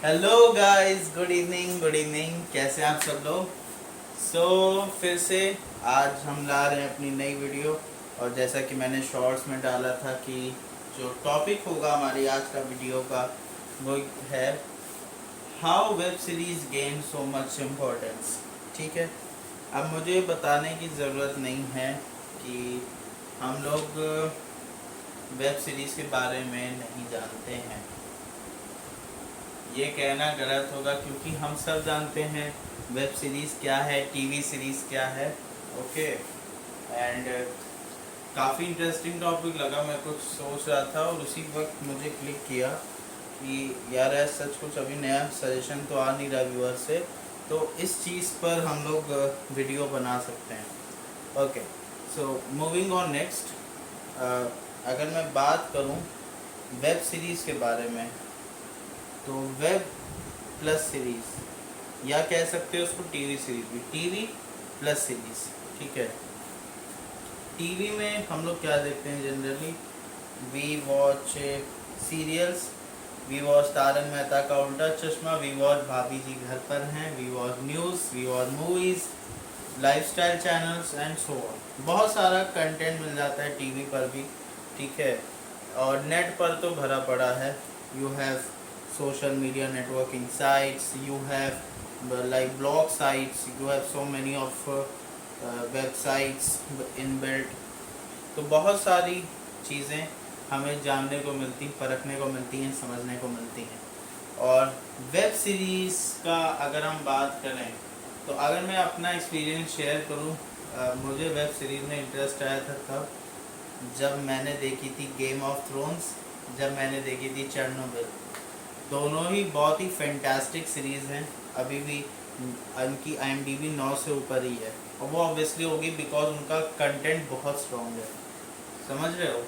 Hello guys, good evening. कैसे हैं आप सब लोग। फिर से आज हम ला रहे हैं अपनी नई वीडियो। और जैसा कि मैंने शॉर्ट्स में डाला था कि जो टॉपिक होगा हमारी आज का वीडियो का वो है how web series gain so much importance. ठीक है, अब मुझे बताने की ज़रूरत नहीं है कि हम लोग वेब सीरीज़ के बारे में नहीं जानते हैं। ये कहना गलत होगा क्योंकि हम सब जानते हैं वेब सीरीज़ क्या है, टीवी सीरीज़ क्या है। ओके, एंड काफ़ी इंटरेस्टिंग टॉपिक लगा। मैं कुछ सोच रहा था और उसी वक्त मुझे क्लिक किया कि यार ऐसा सच कुछ अभी नया सजेशन तो आ नहीं रहा व्यूअर से, तो इस चीज़ पर हम लोग वीडियो बना सकते हैं। Okay, so moving on next. अगर मैं बात करूं वेब सीरीज़ के बारे में, तो वेब प्लस सीरीज़ या कह सकते हो उसको टीवी सीरीज़ भी, टीवी प्लस सीरीज़। ठीक है, टीवी में हम लोग क्या देखते हैं generally, we watch serials, we watch Taarak Mehta Ka Ooltah चश्मा, वी वॉच भाभी जी घर पर हैं, we watch news, we watch movies, lifestyle channels and so on. बहुत सारा कंटेंट मिल जाता है टीवी पर भी। ठीक है, और नेट पर तो भरा पड़ा है। You have social media networking sites, you have like blog sites, you have so many of websites inbuilt। तो बहुत सारी चीज़ें हमें जानने को मिलती, परखने को मिलती हैं, समझने को मिलती हैं। और वेब सीरीज़ का अगर हम बात करें तो अगर मैं अपना एक्सपीरियंस शेयर करूं, मुझे वेब सीरीज़ में इंटरेस्ट आया था तब जब मैंने देखी थी गेम ऑफ थ्रोन्स, जब मैंने देखी थी चेरनोबिल। दोनों ही बहुत ही फैंटास्टिक सीरीज़ हैं। अभी भी उनकी IMDb 9 से ऊपर ही है, और वो ऑब्वियसली होगी बिकॉज उनका कंटेंट बहुत स्ट्रॉन्ग है। समझ रहे हो।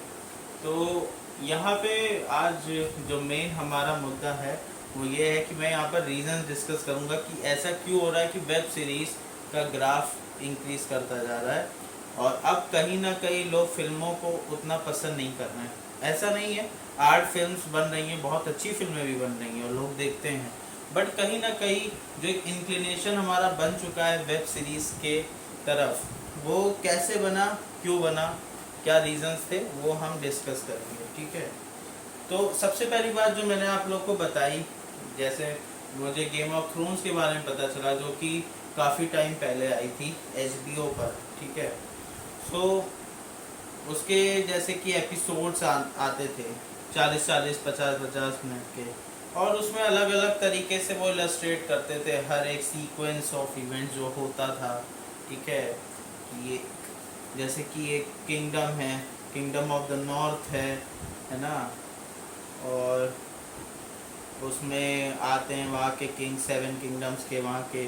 तो यहाँ पे आज जो मेन हमारा मुद्दा है वो ये है कि मैं यहाँ पर रीज़न डिस्कस करूँगा कि ऐसा क्यों हो रहा है कि वेब सीरीज़ का ग्राफ इंक्रीज़ करता जा रहा है, और अब कहीं ना कहीं लोग फिल्मों को उतना पसंद नहीं कर रहे हैं। ऐसा नहीं है, आर्ट फिल्म्स बन रही हैं, बहुत अच्छी फिल्में भी बन रही हैं और लोग देखते हैं, बट कहीं ना कहीं जो एक इंक्लिनेशन हमारा बन चुका है वेब सीरीज़ के तरफ, वो कैसे बना, क्यों बना, क्या रीजंस थे, वो हम डिस्कस करेंगे। ठीक है, तो सबसे पहली बात जो मैंने आप लोग को बताई, जैसे मुझे गेम ऑफ थ्रोन्स के बारे में पता चला जो कि काफ़ी टाइम पहले आई थी HBO पर। ठीक है, सो उसके जैसे कि एपिसोड्स आते थे 40-40, 50-50 मिनट के, और उसमें अलग अलग तरीके से वो इलस्ट्रेट करते थे हर एक सीक्वेंस ऑफ इवेंट जो होता था। ठीक है, ये जैसे कि एक किंगडम है, किंगडम ऑफ द नॉर्थ है ना, और उसमें आते हैं वहाँ के किंग, 7 किंगडम्स के वहाँ के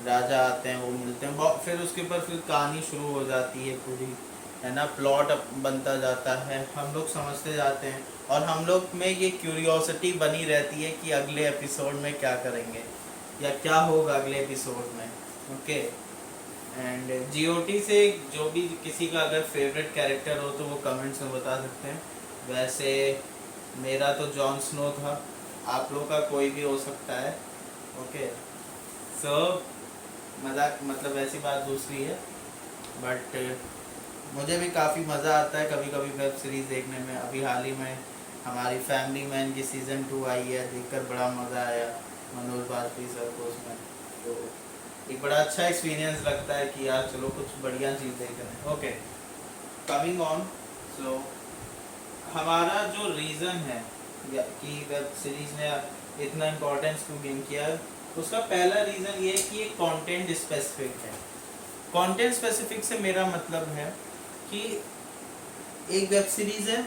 राजा आते हैं, वो मिलते हैं, फिर उसके ऊपर फिर कहानी शुरू हो जाती है पूरी, है ना, प्लॉट बनता जाता है, हम लोग समझते जाते हैं, और हम लोग में ये क्यूरियोसिटी बनी रहती है कि अगले एपिसोड में क्या करेंगे या क्या होगा अगले एपिसोड में। ओके, एंड GOT से जो भी किसी का अगर फेवरेट कैरेक्टर हो तो वो कमेंट्स में बता सकते हैं। वैसे मेरा तो जॉन स्नो था, आप लोग का कोई भी हो सकता है। ओके, सो मजाक मतलब ऐसी बात दूसरी है, बट मुझे भी काफ़ी मज़ा आता है कभी कभी वेब सीरीज़ देखने में। अभी हाल ही में हमारी फैमिली मैन की सीज़न 2 आई है, देखकर बड़ा मज़ा आया मनोज बाजपेयी सर को उसमें। तो एक बड़ा अच्छा एक्सपीरियंस लगता है कि यार चलो कुछ बढ़िया चीज़ देख रहे हैं। Okay, coming on. सो हमारा जो रीज़न है कि वेब सीरीज़ ने इतना इम्पोर्टेंस क्यों गेन किया है, उसका पहला रीज़न ये है कि ये कंटेंट स्पेसिफिक है। कंटेंट स्पेसिफिक से मेरा मतलब है कि एक वेब सीरीज़ है,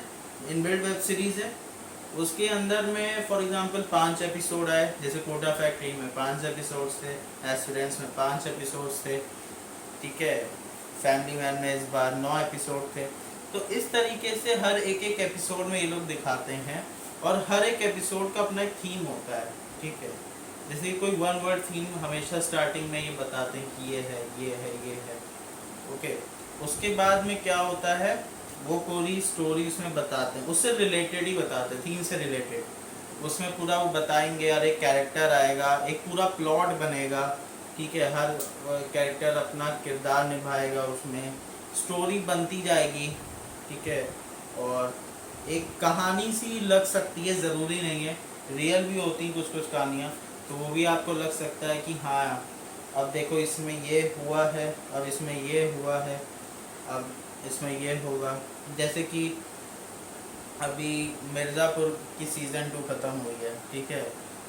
इनबिल्ट वेब सीरीज़ है, उसके अंदर में फॉर एग्जांपल 5 एपिसोड आए, जैसे कोटा फैक्ट्री में 5 एपिसोड्स थे, एस्पिरेंट्स में 5 एपिसोड्स थे। ठीक है, फैमिली मैन में इस बार 9 एपिसोड थे। तो इस तरीके से हर एक एपिसोड में ये लोग दिखाते हैं, और हर एक एपिसोड का अपना एक थीम होता है। ठीक है, जैसे कोई 1 वर्ड थीम हमेशा स्टार्टिंग में ये बताते हैं कि ये है, ये है, ये है। ओके, उसके बाद में क्या होता है, वो पूरी स्टोरी उसमें बताते हैं, उससे रिलेटेड ही बताते हैं, थीम से रिलेटेड। उसमें पूरा वो बताएंगे, और एक कैरेक्टर आएगा, एक पूरा प्लॉट बनेगा, ठीक है, हर कैरेक्टर अपना किरदार निभाएगा, उसमें स्टोरी बनती जाएगी, ठीक है। और एक कहानी सी लग सकती है, ज़रूरी नहीं है, रियल भी होती कुछ कुछ कहानियाँ, तो वो भी आपको लग सकता है कि हाँ अब देखो इसमें ये हुआ है, अब इसमें ये हुआ है, अब इसमें ये होगा। जैसे कि अभी मिर्ज़ापुर की सीज़न 2 ख़त्म हुई है, ठीक है,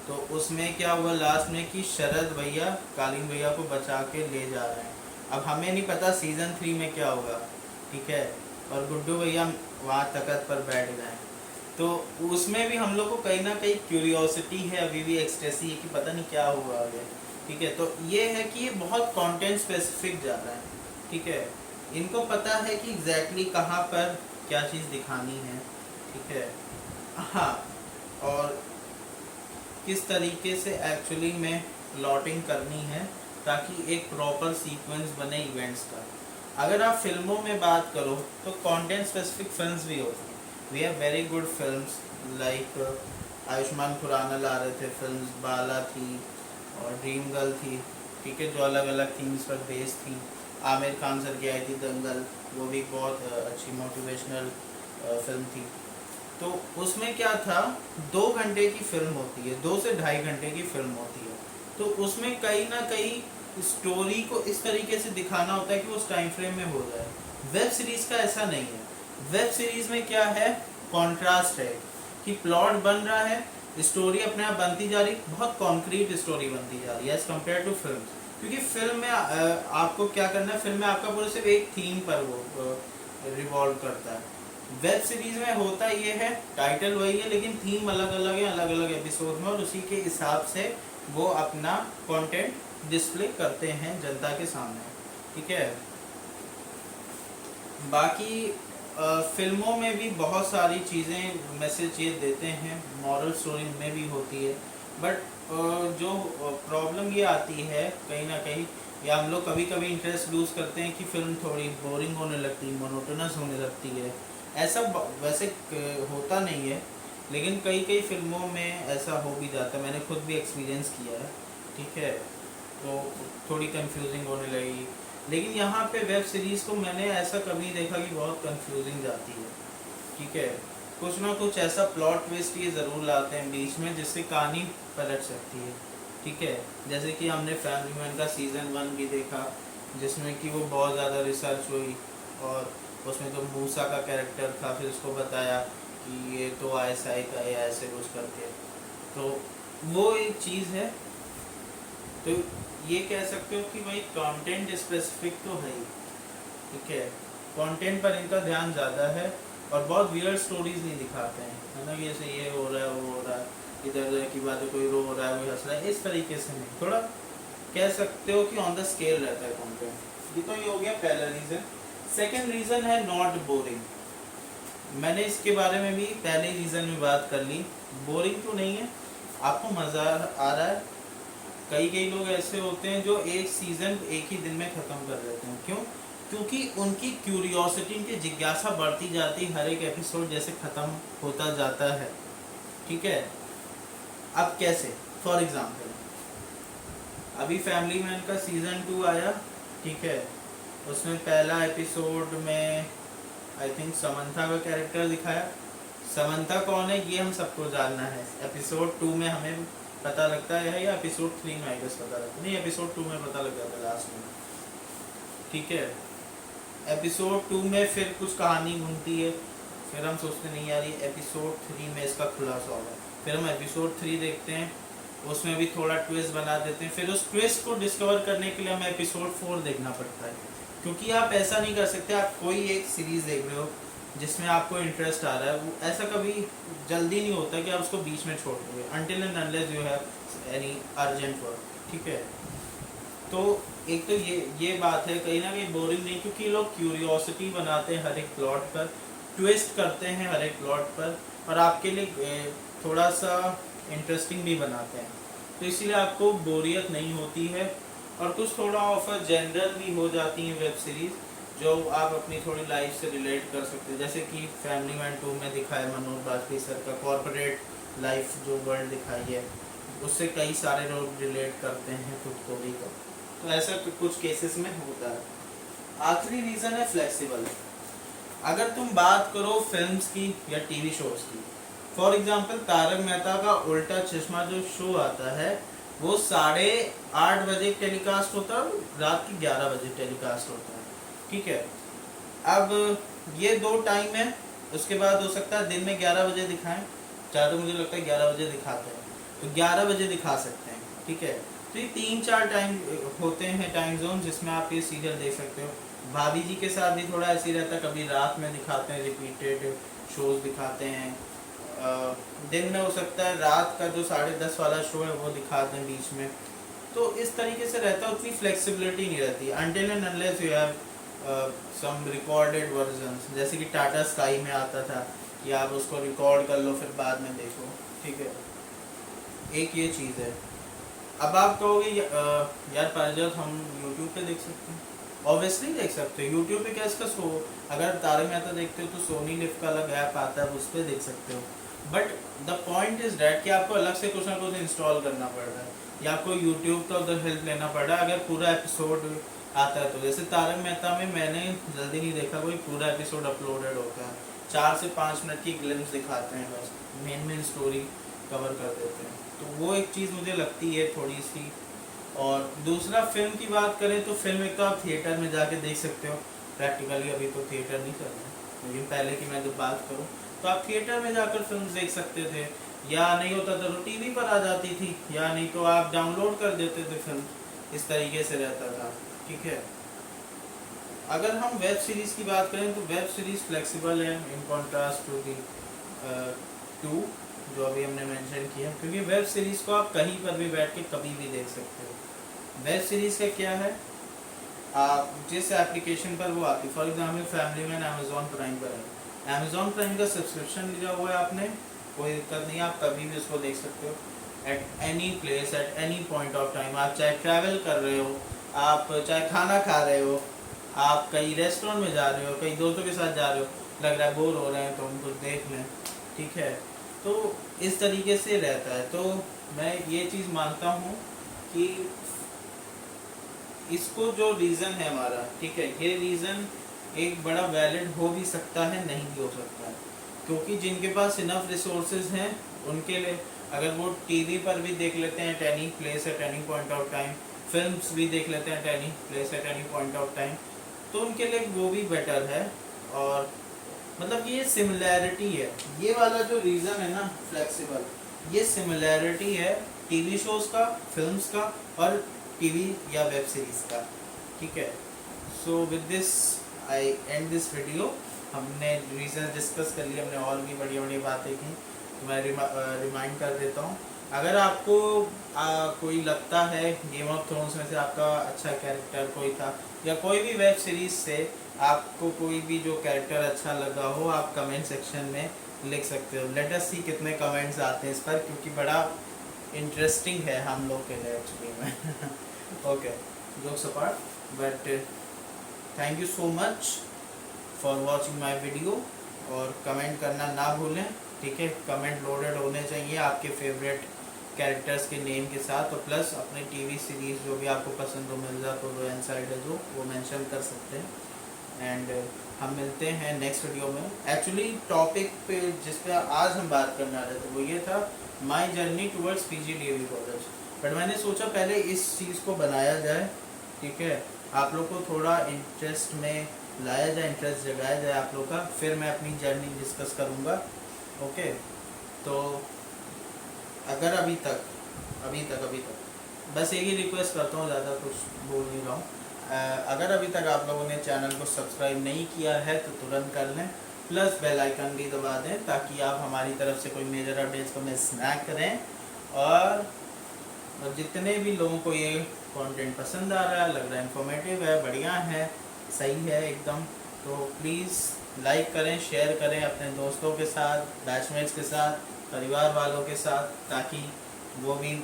तो उसमें क्या हुआ लास्ट में कि शरद भैया कालीन भैया को बचा के ले जा रहे हैं। अब हमें नहीं पता सीज़न 3 में क्या होगा, ठीक है, और गुड्डू भैया वहाँ तख्त पर बैठ गए। तो उसमें भी हम लोग को कहीं ना कहीं क्यूरियोसिटी है, अभी भी एक्सटेसी है कि पता नहीं क्या हुआ आगे, ठीक है। तो ये है कि ये बहुत कंटेंट स्पेसिफिक जा रहा है, ठीक है, इनको पता है कि एग्जैक्टली कहाँ पर क्या चीज़ दिखानी है, ठीक है। हाँ, और किस तरीके से एक्चुअली में प्लॉटिंग करनी है ताकि एक प्रॉपर सीक्वेंस बने इवेंट्स का। अगर आप फिल्मों में बात करो तो कंटेंट स्पेसिफिक फिल्म्स भी होती हैं। We have very good films like Ayushmann Khurrana ला रहे थे फिल्म्स, बाला थी और ड्रीम गर्ल थी, ठीक है, जो अलग अलग थीम्स पर बेस्ड थी। आमिर खान सर की आई थी दंगल, वो भी बहुत अच्छी मोटिवेशनल फिल्म थी। तो उसमें क्या था, 2 घंटे की फिल्म होती है, 2 से ढाई घंटे की फिल्म होती है, तो उसमें कहीं ना कहीं स्टोरी को इस तरीके से दिखाना होता है कि उस टाइम फ्रेम में हो जाए। वेब सीरीज का ऐसा नहीं है। वेब सीरीज में क्या है, कॉन्ट्रास्ट है कि प्लॉट बन रहा है, स्टोरी अपने आप बनती जा रही, बहुत कॉन्क्रीट स्टोरी बनती जा रही है एज कम्पेयर टू फिल्म। क्योंकि फिल्म में आपको क्या करना है, फिल्म में आपका पूरा सिर्फ एक थीम पर वो रिवॉल्व करता है। वेब सीरीज में होता ये है, टाइटल वही है लेकिन थीम अलग अलग है, अलग अलग एपिसोड में, और उसी के हिसाब से वो अपना कंटेंट डिस्प्ले करते हैं जनता के सामने, ठीक है। बाकी फिल्मों में भी बहुत सारी चीज़ें मैसेज ये देते हैं, मॉरल स्टोरी में भी होती है, बट जो प्रॉब्लम ये आती है कहीं ना कहीं, या हम लोग कभी कभी इंटरेस्ट लूज़ करते हैं कि फिल्म थोड़ी बोरिंग होने लगती है, मोनोटोनस होने लगती है। ऐसा वैसे होता नहीं है, लेकिन कई कई फिल्मों में ऐसा हो भी जाता है, मैंने खुद भी एक्सपीरियंस किया है, ठीक है। तो थोड़ी कंफ्यूजिंग होने लगी, लेकिन यहाँ पे वेब सीरीज़ को मैंने ऐसा कभी देखा कि बहुत कंफ्यूजिंग जाती है, ठीक है। कुछ ना कुछ ऐसा प्लॉट ट्विस्ट ये ज़रूर लाते हैं बीच में जिससे कहानी पलट सकती है, ठीक है। जैसे कि हमने फैमिली मैन का सीज़न 1 भी देखा, जिसमें कि वो बहुत ज़्यादा रिसर्च हुई, और उसमें तो मूसा का कैरेक्टर था, फिर उसको बताया कि ये तो ISI का है, ऐसे कुछ करके, तो वो एक चीज़ है। तो ये कह सकते हो कि भाई कंटेंट स्पेसिफिक तो है ही, ठीक है, कंटेंट पर इनका ध्यान ज़्यादा है, और बहुत वियर्ड स्टोरीज नहीं दिखाते हैं, है ना, जैसे ये हो रहा है वो हो रहा है, इधर उधर की बातें, कोई रो रहा है कोई हंस रहा है, इस तरीके से नहीं, थोड़ा कह सकते हो कि ऑन द स्केल रहता है कंटेंट। ये तो ये हो गया पहला रीज़न। सेकेंड रीज़न है नॉट बोरिंग। मैंने इसके बारे में भी पहले रीज़न में बात कर ली, बोरिंग तो नहीं है, आपको मज़ा आ रहा है। कई कई लोग ऐसे होते हैं जो एक सीज़न एक ही दिन में ख़त्म कर देते हैं, क्यों? क्योंकि उनकी क्यूरियोसिटी, उनकी जिज्ञासा बढ़ती जाती, हर एक एपिसोड जैसे ख़त्म होता जाता है, ठीक है। अब कैसे, फॉर एग्ज़ाम्पल अभी फैमिली मैन का सीज़न 2 आया, ठीक है, उसमें पहला एपिसोड में आई थिंक समंथा का कैरेक्टर दिखाया। समंथा कौन है ये हम सबको जानना है, एपिसोड 2 में हमें पता लगता है, या एपिसोड 3 में आई गेस पता लगता नहीं, एपिसोड 2 में पता लग जाता है लास्ट में, ठीक है। एपिसोड 2 में फिर कुछ कहानी घूमती है, फिर हम सोचते नहीं यार ये एपिसोड 3 में इसका खुलासा होगा, फिर हम एपिसोड 3 देखते हैं, उसमें भी थोड़ा ट्विस्ट बना देते हैं, फिर उस ट्विस्ट को डिस्कवर करने के लिए हमें एपिसोड 4 देखना पड़ता है। क्योंकि आप ऐसा नहीं कर सकते, आप कोई एक सीरीज़ देख रहे हो जिसमें आपको इंटरेस्ट आ रहा है, वो ऐसा कभी जल्दी नहीं होता कि आप उसको बीच में छोड़ दोगे, until and unless you have any urgent work, ठीक है। तो एक तो ये बात है, कहीं ना कहीं बोरिंग नहीं, क्योंकि लोग क्यूरियोसिटी बनाते हैं हर एक प्लॉट पर, ट्विस्ट करते हैं हर एक प्लॉट पर, और आपके लिए थोड़ा सा इंटरेस्टिंग भी बनाते हैं, तो इसीलिए आपको बोरियत नहीं होती है। और कुछ थोड़ा ऑफर जनरल भी हो जाती हैं वेब सीरीज़, जो आप अपनी थोड़ी लाइफ से रिलेट कर सकते हैं, जैसे कि फैमिली मैन 2 में दिखाया मनोज बाजपेयी सर का कॉर्पोरेट लाइफ जो वर्ल्ड दिखाई है उससे कई सारे लोग रिलेट करते हैं खुद को भी। तो ऐसा कुछ केसेस में होता है। आखिरी रीज़न है फ्लेक्सिबल। अगर तुम बात करो फिल्म्स की या टीवी शोज की, फॉर एग्जांपल तारक मेहता का उल्टा चश्मा जो शो आता है वो 8:30 बजे टेलीकास्ट होता है, रात के 11 बजे टेलीकास्ट होता है, ठीक है। अब ये 2 टाइम है, उसके बाद हो सकता है दिन में 11 बजे दिखाएं, ज़्यादा मुझे लगता है 11 बजे दिखाते हैं, तो 11 बजे दिखा सकते हैं, ठीक है। तो ये 3-4 टाइम होते हैं टाइम जोन जिसमें आप ये सीरियल देख सकते हो। भाभी जी के साथ भी थोड़ा ऐसे ही रहता है, कभी रात में दिखाते हैं, रिपीटेड शोज दिखाते हैं, दिन में हो सकता है रात का जो 10:30 वाला शो है वो दिखाते हैं बीच में। तो इस तरीके से रहता है, उतनी फ्लेक्सिबिलिटी नहीं रहती until and unless you have some recorded versions, जैसे कि टाटा स्काई में आता था कि आप उसको रिकॉर्ड कर लो फिर बाद में देखो, ठीक है। एक ये चीज़ है। अब आप कहोगे यार पारिजात हम यूट्यूब पे देख सकते हैं, ऑब्वियसली देख सकते हो। यूट्यूब पे क्या इसका शो, अगर तारक मेहता देखते हो तो सोनी लिव का अलग ऐप आता है, उस पर देख सकते हो। But the point is that कि आपको अलग से कुछ ना कुछ इंस्टॉल करना पड़ रहा है या आपको यूट्यूब का उधर हेल्प लेना पड़ रहा है अगर पूरा एपिसोड आता है तो। जैसे तारक मेहता में मैंने जल्दी नहीं देखा, कोई पूरा एपिसोड अपलोडेड होता है, 4 से 5 मिनट की ग्लिम्स दिखाते हैं, बस मेन स्टोरी कवर कर देते हैं। तो वो एक चीज़ मुझे लगती है थोड़ी सी। और दूसरा फिल्म की बात करें तो फिल्म एक तो आप थिएटर में जाके देख सकते हो, प्रैक्टिकली अभी तो थिएटर नहीं चल रहा, लेकिन पहले की मैं जब बात करूँ तो आप थिएटर में जाकर फिल्म देख सकते थे, या नहीं होता तो टीवी पर आ जाती थी, या नहीं तो आप डाउनलोड कर देते थे फिल्म, इस तरीके से रहता था, ठीक है। अगर हम वेब सीरीज़ की बात करें तो वेब सीरीज़ फ्लेक्सिबल है in contrast to the two जो अभी हमने मेंशन किया, क्योंकि वेब सीरीज़ को आप कहीं पर भी बैठ के कभी भी देख सकते हो। वेब सीरीज़ का क्या है, आप जिस एप्लीकेशन पर वो आती है, for example family man Amazon prime पर है, अमेज़ॉन प्राइम का सब्सक्रिप्शन लिया हुआ है आपने, कोई दिक्कत नहीं, आप कभी भी उसको देख सकते हो at any place at any point of time. आप चाहे ट्रैवल कर रहे हो, आप चाहे खाना खा रहे हो, आप कहीं रेस्टोरेंट में जा रहे हो, कहीं दोस्तों के साथ जा रहे हो, लग रहा है बोर हो रहे हैं तो हम कुछ देख लें, ठीक है। तो इस तरीके से रहता है। तो मैं ये चीज़ मानता हूँ कि इसको जो रीज़न है हमारा, ठीक है, ये रीज़न एक बड़ा वैलिड हो भी सकता है, नहीं भी हो सकता है, क्योंकि जिनके पास इनफ रिसोर्सेज हैं उनके लिए अगर वो टीवी पर भी देख लेते हैं at any place at any point of time, films भी देख लेते हैं at any place at any point of time, तो उनके लिए वो भी बेटर है। और मतलब ये सिमिलैरिटी है, ये वाला जो रीज़न है ना फ्लेक्सिबल, ये सिमिलैरिटी है टीवी शोज़ का, फिल्म्स का और टीवी या वेब सीरीज़ का, ठीक है। सो with this I and this video. हमने रीज़न डिस्कस कर लिए, हमने और भी बड़ी बड़ी बातें की, तो मैं रिमाइंड कर देता हूँ। अगर आपको कोई लगता है गेम ऑफ थ्रोन्स में से आपका अच्छा कैरेक्टर कोई था, या कोई भी वेब सीरीज़ से आपको कोई भी जो कैरेक्टर अच्छा लगा हो, आप कमेंट सेक्शन में लिख सकते हो। लेट अस सी कितने कमेंट्स आते हैं इस पर, क्योंकि बड़ा इंटरेस्टिंग है हम लोग के लिए एक्चुअली में। Okay, jokes apart, but thank you so much for watching my video, और कमेंट करना ना भूलें, ठीक है। कमेंट लोडेड होने चाहिए आपके फेवरेट कैरेक्टर्स के नेम के साथ, और प्लस अपने टीवी सीरीज़ जो भी आपको पसंद हो, मिर्ज़ापुर हो, इनसाइडर हो, वो मेंशन कर सकते हैं। एंड हम मिलते हैं नेक्स्ट वीडियो में। एक्चुअली टॉपिक पे जिस पे आज हम बात करने वाले थे वो ये था my journey towards PGDAV college, but मैंने सोचा पहले इस चीज़ को बनाया जाए, ठीक है, आप लोग को थोड़ा इंटरेस्ट में लाया जाए, इंटरेस्ट जगाया जाए आप लोग का, फिर मैं अपनी जर्नी डिस्कस करूँगा। ओके, तो अगर अभी तक बस एक ही रिक्वेस्ट करता हूँ, ज़्यादा कुछ बोल नहीं रहा हूँ, अगर अभी तक आप लोगों ने चैनल को सब्सक्राइब नहीं किया है तो तुरंत कर लें, प्लस बेल आइकन भी दबा दें ताकि आप हमारी तरफ से कोई मेजर अपडेट्स को मिस ना करें। और जितने भी लोगों को ये कंटेंट पसंद आ रहा है, लग रहा है इन्फॉर्मेटिव है, बढ़िया है, सही है एकदम, तो प्लीज़ लाइक करें, शेयर करें अपने दोस्तों के साथ, बैचमेट्स के साथ, परिवार वालों के साथ, ताकि वो भी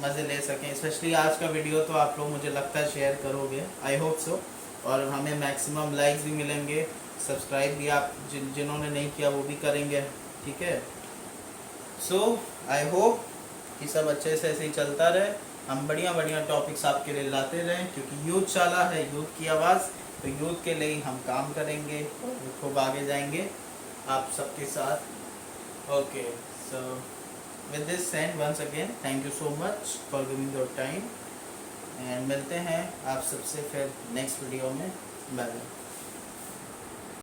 मज़े ले सकें। स्पेशली आज का वीडियो तो आप लोग मुझे लगता है शेयर करोगे, आई होप सो, और हमें मैक्सिमम लाइक्स भी मिलेंगे, सब्सक्राइब भी आप जिन्होंने नहीं किया वो भी करेंगे, ठीक है। सो आई होप कि सब अच्छे से ऐसे ही चलता रहे, हम बढ़िया बढ़िया टॉपिक्स आपके लिए लाते रहें, क्योंकि यूथ चाला है, यूथ की आवाज़, तो यूथ के लिए ही हम काम करेंगे और खूब आगे जाएंगे आप सबके साथ। Okay, so with this and once again thank you so much for giving your time, and मिलते हैं आप सबसे फिर नेक्स्ट वीडियो में। Bye bye.